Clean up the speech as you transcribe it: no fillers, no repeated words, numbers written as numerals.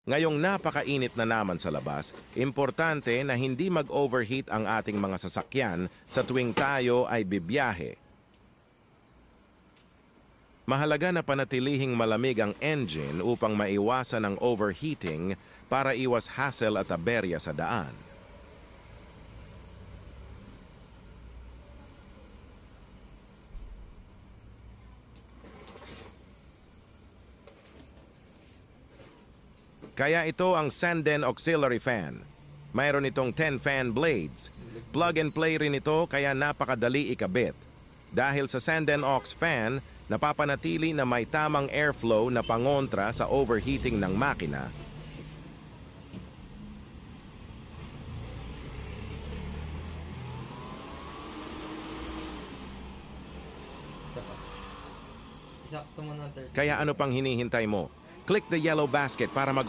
Ngayong napakainit na naman sa labas, importante na hindi mag-overheat ang ating mga sasakyan sa tuwing tayo ay bibiyahe. Mahalaga na panatilihing malamig ang engine upang maiwasan ang overheating para iwas hassle at aberya sa daan. Kaya ito ang Sanden Auxiliary Fan. Mayroon itong 10 fan blades. Plug and play rin ito kaya napakadali ikabit. Dahil sa Sanden Aux Fan, napapanatili na may tamang airflow na pangontra sa overheating ng makina. Kaya ano pang hinihintay mo? Click the yellow basket para mag